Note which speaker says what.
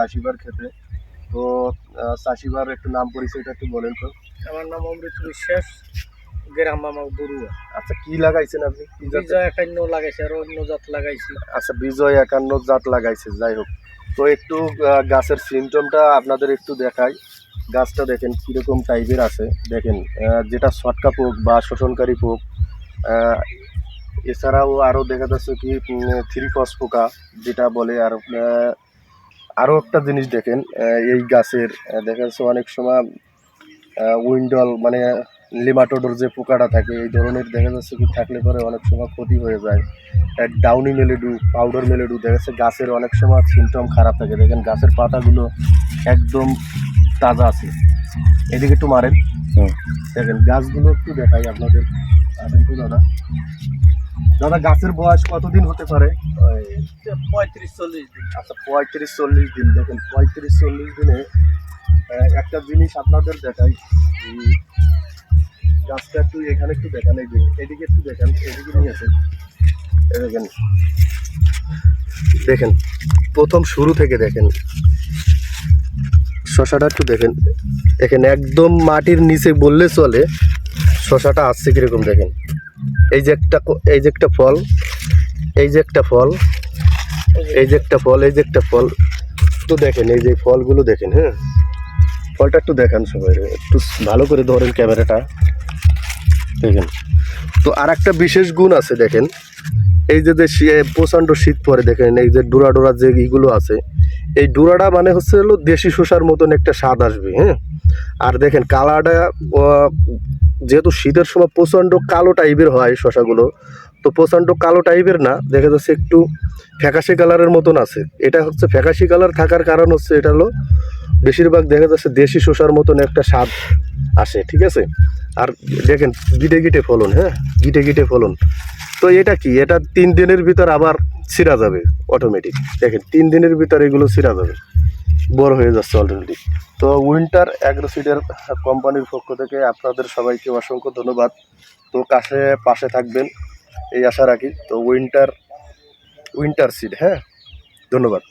Speaker 1: চাষিবার ক্ষেত্রে তো চাষিবার একটু নাম পরিচয়টা একটু বলেন তো।
Speaker 2: আমার নাম অমৃত বিশ্বাস, গ্রাম আমার বড়ুয়া।
Speaker 1: আচ্ছা, কি লাগাইছেন আপনি?
Speaker 2: বিজয় 51 লাগাইছে আর অন্য জাত লাগাইছি।
Speaker 1: আচ্ছা, বিজয় 51 জাত লাগাইছে, যাই হোক। তো একটু গাছের সিমটমটা আপনাদের একটু দেখাই। গাছটা দেখেন কীরকম টাইপের আছে, দেখেন যেটা ছটকা পোক বা শোষণকারী পোক, এছাড়াও আরও দেখা যাচ্ছে কি থ্রি ফস পোকা যেটা বলে। আর আরও একটা জিনিস দেখেন, এই গাছের দেখা যাচ্ছে অনেক সময় উইন্ডল মানে লিমাটোডোর যে পোকাটা থাকে এই ধরনের দেখা যাচ্ছে কি থাকলে পরে অনেক সময় ক্ষতি হয়ে যায়। ডাউনি মেলেডু, পাউডার মেলেডু দেখা যাচ্ছে গাছের অনেক সময় সিমটম খারাপ থাকে। দেখেন গাছের পাতাগুলো একদম তাজা আছে। এদিকে একটু মারেন, দেখেন গাছগুলো একটু দেখাই আপনাদের। আসেন তো দাদা। দাদা, গাছের বয়স কতদিন হতে পারে?
Speaker 2: 35-40 দিন।
Speaker 1: আচ্ছা, 35-40 দিন। দেখেন 35-40 দিনে একটা জিনিস আপনাদের দেখাই। গাছটা একটু এখানে একটু দেখান, এই যে এদিকে একটু দেখান, এদিকে নিয়ে আসেন। দেখেন দেখেন প্রথম শুরু থেকে দেখেন শশাটা একটু দেখেন। দেখেন একদম মাটির নিচে বললে চলে শশাটা আসছে কিরকম। দেখেন এই যে একটা ফল, এই যে একটা ফল, এই যে একটা ফল, এই যে একটা ফল। তো দেখেন এই যে ফলগুলো দেখেন। হ্যাঁ, ফলটা একটু দেখান সবাই, একটু ভালো করে ধরেন ক্যামেরাটা। দেখেন তো আর একটা বিশেষ গুণ আছে। দেখেন এই যে প্রচণ্ড শীত পরে দেখেন এই যে ডোরা ডোরা যে ইগুলো আছে, এই ডোরাটা মানে হচ্ছে হলো দেশি শসার মতন একটা স্বাদ আসবে। হ্যাঁ, আর দেখেন কালারটা যেহেতু শীতের সময় প্রচণ্ড কালো টাইপের হয় শসাগুলো, তো প্রচণ্ড কালো টাইপের না, দেখা যাচ্ছে একটু ফ্যাকাশে কালারের মতন আছে। এটা হচ্ছে ফ্যাকাশি কালার থাকার কারণ হচ্ছে এটা হলো বেশিরভাগ দেখা যাচ্ছে দেশি শসার মতন একটা স্বাদ আসে। ঠিক আছে, আর দেখেন গিটে গিটে ফলন। হ্যাঁ, গিটে গিটে ফলন। তো এটা কি, এটা 3 দিনের ভিতর আবার ছিঁড়া যাবে অটোমেটিক। দেখেন 3 দিনের ভিতর এগুলো ছিঁড়া যাবে, বড় হয়ে যাচ্ছে অলরেডি। তো উইন্টার অ্যাগ্রোসিডের কোম্পানির পক্ষ থেকে আপনাদের সবাইকে অসংখ্য ধন্যবাদ। তো পাশে থাকবেন এই আশা রাখি। তো উইন্টার সিড। হ্যাঁ, ধন্যবাদ।